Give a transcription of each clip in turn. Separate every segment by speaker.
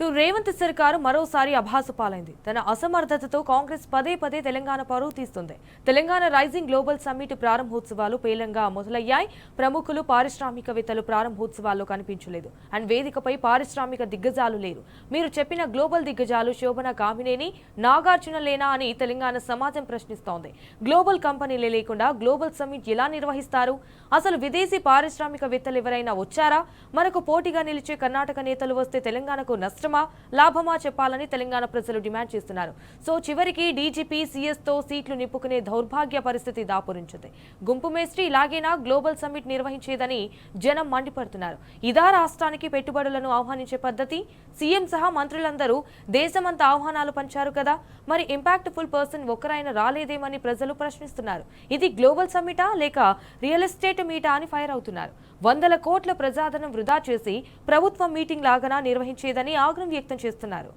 Speaker 1: రేవంత్ సర్కారు మరోసారి అభాసు పాలైంది. తన అసమర్థతతో కాంగ్రెస్ పదే పదే తెలంగాణ పరువు తీస్తుంది. తెలంగాణ రైజింగ్ గ్లోబల్ సమ్మిట్ ప్రారంభోత్సవాలు పేలంగా మొదలయ్యాయి. ప్రముఖులు పారిశ్రామికవేత్తలు ప్రారంభోత్సవాల్లో కనిపించలేదు. అండ్ వేదికపై పారిశ్రామిక దిగ్గజాలు లేరు. మీరు చెప్పిన గ్లోబల్ దిగ్గజాలు శోభన కామినేని, నాగార్జున లేనా అని తెలంగాణ సమాజం ప్రశ్నిస్తోంది. గ్లోబల్ కంపెనీలే లేకుండా గ్లోబల్ సమ్మిట్ ఎలా నిర్వహిస్తారు? అసలు విదేశీ పారిశ్రామికవేత్తలు ఎవరైనా వచ్చారా? మనకు పోటీగా నిలిచే కర్ణాటక నేతలు వస్తే తెలంగాణకు నష్టం లాభమా చెప్పాలని తెలంగాణ ప్రజలు డిమాండ్ చేస్తున్నారు. సో చివరికి డీజీపీ సీఎస్ తో సీట్లు నింపుకునే దౌర్భాగ్య పరిస్థితి దాపురించింది. గుంపు మేస్త్రి ఇలాగేనా గ్లోబల్ సమ్మిట్ నిర్వహించేదని జనం మండిపడుతున్నారు. ఇదా రాష్ట్రానికి పెట్టుబడులను ఆహ్వానించే పద్ధతి? సీఎం సహా మంత్రులందరూ దేశమంతా ఆహ్వానాలు పంచారు కదా, మరి ఇంపాక్ట్ఫుల్ పర్సన్ ఒక్కరైనా రాలేదేమని ప్రజలు ప్రశ్నిస్తున్నారు. ఇది గ్లోబల్ సమ్మిటా లేక రియల్ ఎస్టేట్ మీటా అని ఫైర్ అవుతున్నారు. వందల కోట్ల ప్రజాధనం వృధా చేసి ప్రభుత్వం మీటింగ్ లాగా నిర్వహించేదని ఆగ్రహం వ్యక్తం చేస్తున్నారు.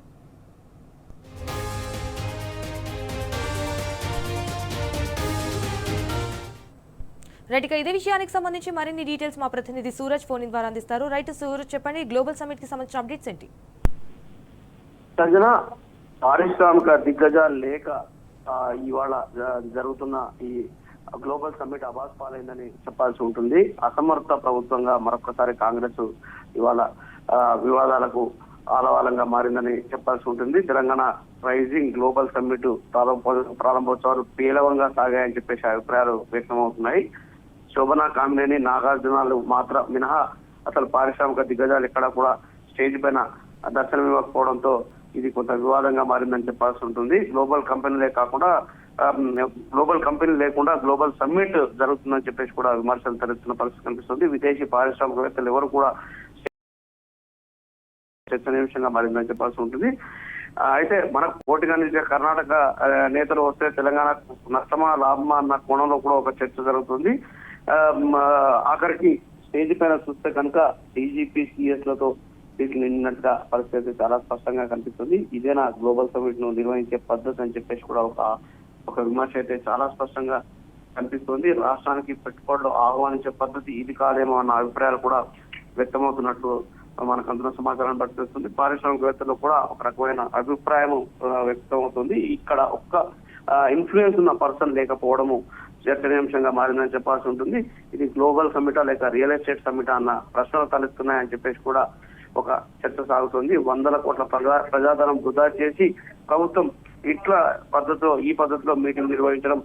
Speaker 1: రైట్, ఇదే విషయానికి సంబంధించి మరిన్ని డీటెయిల్స్ మా ప్రతినిధి సూరజ్ ఫోన్ ద్వారా అందిస్తారు. రైట్ సూరజ్, చెప్పండి, గ్లోబల్ సమ్మిట్ కి సంబంధించిన అప్డేట్స్ ఏంటి?
Speaker 2: సంజన, పారిశ్రామిక దిగ్గజాలు లేక ఇవాళ జరుగుతున్న ఈ గ్లోబల్ సమ్మిట్ అబాస్ పాలైందని చెప్పాల్సి ఉంటుంది. అసమర్థ ప్రభుత్వంగా మరొకసారి కాంగ్రెస్ ఇవాళ వివాదాలకు ఆలవాలంగా మారిందని చెప్పాల్సి ఉంటుంది. తెలంగాణ రైజింగ్ గ్లోబల్ సమ్మిట్ ప్రారంభోత్సవాలు పేలవంగా సాగాయని చెప్పేసి అభిప్రాయాలు వ్యక్తమవుతున్నాయి. శోభన కామినేని, నాగార్జునాలు మాత్రం మినహా అసలు పారిశ్రామిక దిగ్గజాలు ఎక్కడ కూడా స్టేజ్ పైన దర్శనమివ్వకపోవడంతో ఇది కొంత వివాదంగా మారిందని చెప్పాల్సి ఉంటుంది. గ్లోబల్ కంపెనీలే కాకుండా గ్లోబల్ కంపెనీ లేకుండా గ్లోబల్ సమ్మిట్ జరుగుతుందని చెప్పేసి కూడా విమర్శలు తలెత్తున్న పరిస్థితి కనిపిస్తుంది. విదేశీ పారిశ్రామికవేత్తలు ఎవరు కూడా చర్చనీయాంశంగా మారిందని చెప్పాల్సి ఉంటుంది. అయితే మనకు పోటీగా నిలిచే కర్ణాటక నేతలు వస్తే తెలంగాణకు నష్టమా లాభమా అన్న కోణంలో కూడా ఒక చర్చ జరుగుతుంది. ఆఖరికి స్టేజ్ పైన చూస్తే కనుక డీజీపీ సీఎస్ లతో సీట్లు నిండినట్టుగా పరిస్థితి చాలా స్పష్టంగా కనిపిస్తుంది. ఇదేనా గ్లోబల్ సమ్మిట్ ను నిర్వహించే పద్ధతి అని చెప్పేసి కూడా ఒక విమర్శ అయితే చాలా స్పష్టంగా కనిపిస్తుంది. రాష్ట్రానికి పెట్టుబడులు ఆహ్వానించే పద్ధతి ఇది కాదేమో అన్న అభిప్రాయాలు కూడా వ్యక్తమవుతున్నట్లు మనకు అందులో సమాచారం పడుతుంది. పారిశ్రామికవేత్తలు కూడా ఒక రకమైన అభిప్రాయం వ్యక్తమవుతుంది. ఇక్కడ ఒక్క ఇన్ఫ్లుయెన్స్ ఉన్న పర్సన్ లేకపోవడము చర్చనీయాంశంగా మారిందని చెప్పాల్సి ఉంటుంది. ఇది గ్లోబల్ సమ్మిటా లేక రియల్ ఎస్టేట్ సమ్మిటా అన్న ప్రశ్నలు తలెత్తున్నాయని చెప్పేసి కూడా ఒక చర్చ సాగుతుంది. వందల కోట్ల ప్రజాధనం వృధా చేసి ప్రభుత్వం ఈ పద్ధతిలో మీటింగ్ నిర్వహించడం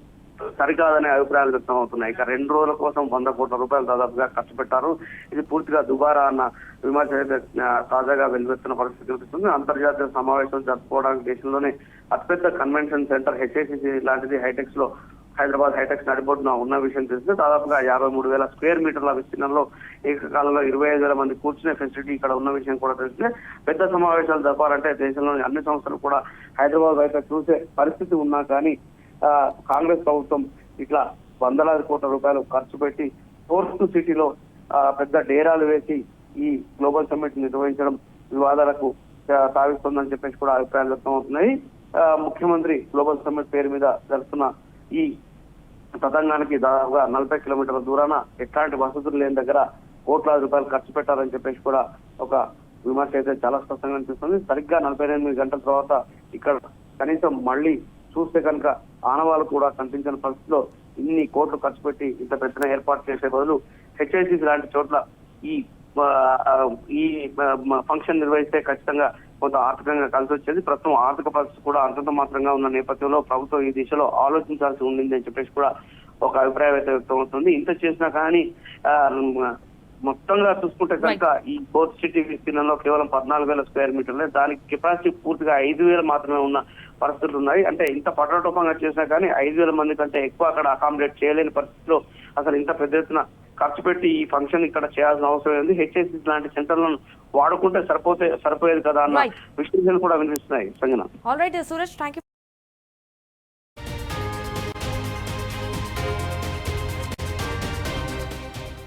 Speaker 2: సరికాదనే అభిప్రాయాలు వ్యక్తం అవుతున్నాయి. ఇక 2 రోజుల కోసం 100 కోట్ల రూపాయలు దాదాపుగా ఖర్చు పెట్టారు. ఇది పూర్తిగా దుబారా అన్న విమర్శ అయితే తాజాగా వెలువెత్తున్న పరిస్థితి కనిపిస్తుంది. అంతర్జాతీయ సమావేశం జరుపుకోవడానికి దేశంలోనే అతిపెద్ద కన్వెన్షన్ సెంటర్ హెచ్ఐసిసి లాంటిది హైటెక్స్ లో హైదరాబాద్ హైటెక్స్ నడిబొడ్డున ఉన్న విషయం తెలిసింది. దాదాపుగా 53,000 స్క్వేర్ మీటర్ల విస్తీర్ణంలో ఏకకాలంలో 25,000 మంది కూర్చునే ఫెసిలిటీ ఇక్కడ ఉన్న విషయం కూడా తెలిసిందే. పెద్ద సమావేశాలు జరపాలంటే దేశంలోని అన్ని సంస్థలు కూడా హైదరాబాద్ వైపు చూసే పరిస్థితి ఉన్నా కానీ కాంగ్రెస్ ప్రభుత్వం ఇట్లా వందలాది కోట్ల రూపాయలు ఖర్చు పెట్టి ఫోర్త్ సిటీలో పెద్ద డేరాలు వేసి ఈ గ్లోబల్ సమ్మిట్ నిర్వహించడం వివాదాలకు సాగిస్తుందని చెప్పేసి కూడా అభిప్రాయాలు వ్యక్తం అవుతున్నాయి. ముఖ్యమంత్రి గ్లోబల్ సమ్మిట్ పేరు మీద జరుగుతున్న ఈ తతంగానికి దాదాపుగా 40 కిలోమీటర్ల దూరాన ఎట్లాంటి వసతులు లేని దగ్గర కోట్లాది రూపాయలు ఖర్చు పెట్టారని చెప్పేసి కూడా ఒక విమర్శ అయితే చాలా స్పష్టంగా అనిపిస్తుంది. సరిగ్గా 48 గంటల తర్వాత ఇక్కడ కనీసం మళ్ళీ చూస్తే కనుక ఆనవాళ్ళు కూడా కనిపించిన పరిస్థితిలో ఇన్ని కోట్లు ఖర్చు పెట్టి ఇంత పెద్ద ఏర్పాటు చేసే బదులు హెచ్ఐసిసి లాంటి చోట్ల ఈ ఫంక్షన్ నిర్వహిస్తే ఖచ్చితంగా కొంత ఆర్థికంగా కలిసి వచ్చేది. ప్రస్తుతం ఆర్థిక పరిస్థితి కూడా అంతంత మాత్రంగా ఉన్న నేపథ్యంలో ప్రభుత్వం ఈ దిశలో ఆలోచించాల్సి ఉండింది అని చెప్పేసి కూడా ఒక అభిప్రాయం అయితే వ్యక్తమవుతుంది. ఇంత చేసినా కానీ మొత్తంగా చూసుకుంటే కనుక ఈ ఫోర్త్ సిటీ విస్తీర్ణంలో కేవలం 14,000 స్క్వేర్ మీటర్లే, దానికి కెపాసిటీ పూర్తిగా 5,000 మాత్రమే ఉన్న పరిస్థితులు ఉన్నాయి. అంటే ఇంత పట్టటోపంగా చేసినా కానీ 5,000 మంది కంటే ఎక్కువ అక్కడ అకామిడేట్ చేయలేని పరిస్థితిలో అసలు ఇంత పెద్ద ఎత్తున ఖర్చు పెట్టి ఈ ఫంక్షన్ ఇక్కడ చేయాల్సిన అవసరం ఉంది. హెచ్ఐసి లాంటి సెంటర్లను వాడుకుంటే సరిపోయేది కదా అన్న విశ్లేషణలు కూడా వినిపిస్తున్నాయి. Sanjana.
Speaker 1: All right Suraj, thank you.